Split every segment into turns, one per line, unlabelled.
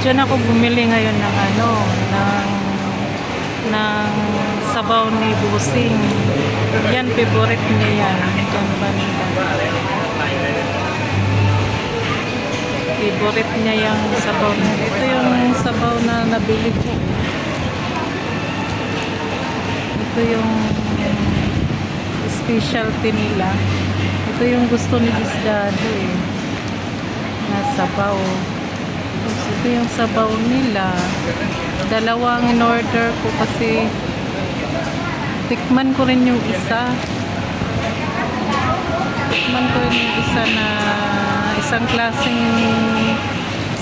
Diyan ako bumili ngayon ng ng sabaw ni Busing. Yan, favorite niya yan. Diyan banda. Favorite niya yung sabaw niya. Ito yung sabaw na nabili ko. Ito yung specialty nila. Ito yung gusto ni Bisdado eh. Na sabaw. Ito yung sabaw nila. Dalawang in-order ko kasi tikman ko rin yung isa. Tikman ko rin yung isa na isang klaseng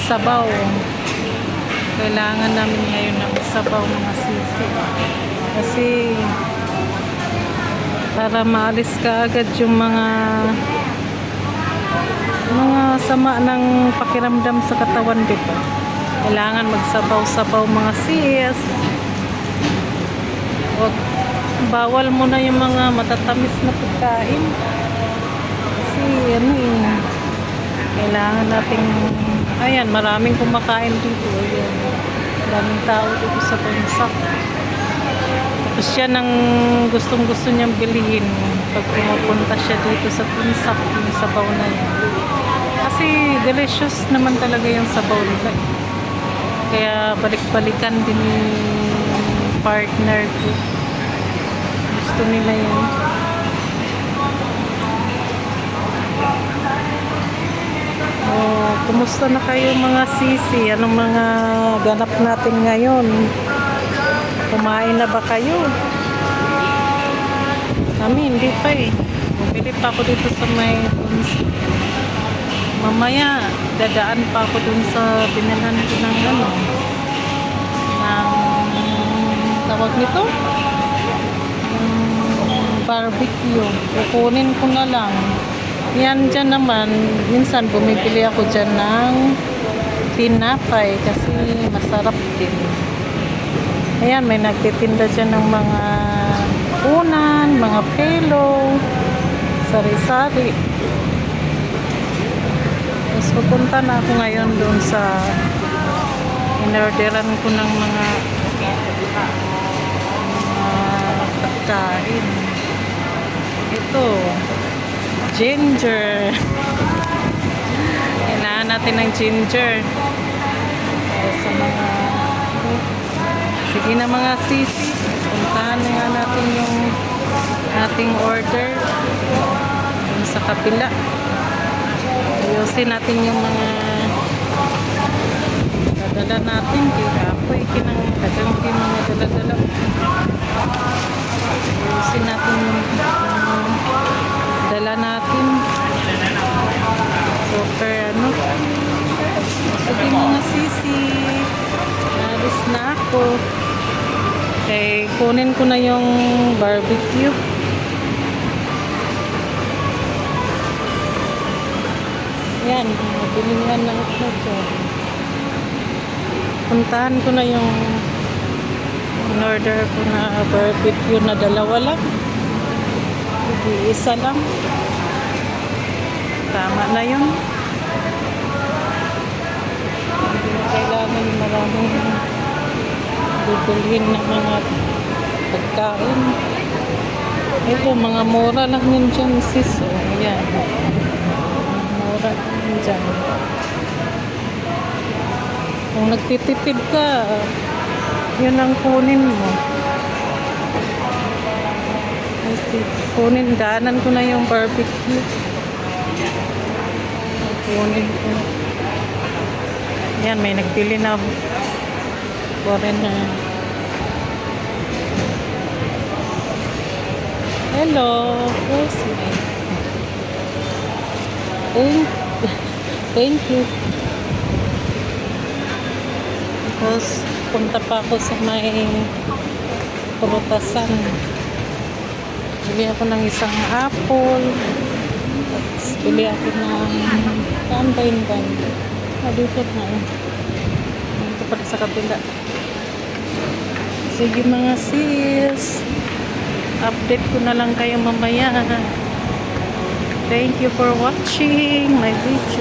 sabaw. Kailangan namin ngayon ng sabaw mga sisi. Kasi para maalis ka agad yung mga sama ng pakiramdam sa katawan, diba? Kailangan magsabaw-sabaw mga sis. Bawal mo na yung mga matatamis na pagkain. Kasi kailangan nating ayan, maraming kumakain dito. Ayan. Maraming tao dito sa Tunsak. Tapos yan ang gustong-gusto niyang bilhin pag pumupunta siya dito sa Tunsak, yung sabaw na yan. Kasi delicious naman talaga yung sabaw nila. Kaya balik-balikan din yung partner ko. Gusto nila yan. Oh, kumusta na kayo mga sisi? Anong mga ganap natin ngayon? Kumain na ba kayo? Kami hindi pa eh. Bumili pa ako dito sa may mamaya dadaan pa ako dun sa binalan ko ng ng tawag nito barbecue. Kukunin ko na lang yan. Dyan naman minsan bumibili ako dyan ng tinapay kasi masarap din. Ayan, may nagtitinda dyan ng mga unan, mga pelo, sari-sari. Tapos pupunta na ako ngayon doon sa inorderan ko ng mga pagkain. Ito, ginger. Kailangan natin ng ginger. Sa mga sige na mga sisi, puntahan na nga natin yung ating order dun sa kapila. Ayusin natin yung mga dadala natin. Kaya ako ikinang dagang mga dala-dala. Ayusin natin yung dala natin. Super sige mga sisi, nalis na ako. Okay, kunin ko na yung barbecue. Yan, bilingan ng ito. Puntahan ko na yung in-order ko na barbecue na dalawa lang. Isa lang. Tama na yun. Hindi na kailangan maraming bibilhin ng mga pagkain. Ito, mga mura lang yun dyan, sis. O, ayan. Mura lang yun dyan. Kung nagtitipid ka, yun ang kunin mo. Kunin, daanan ko na yung barbecue. Kunin ko. Yan, may nagbili na foreigner. Hello, where's my thank you. Tapos punta pa ako sa may prutasan. Bili ako ng isang apple. Tapos bili ako ng tambayin-ban. Dito na. Dito pa sa kabila. Sige mga sis. Update ko na lang kayo mamaya. Thank you for watching my video.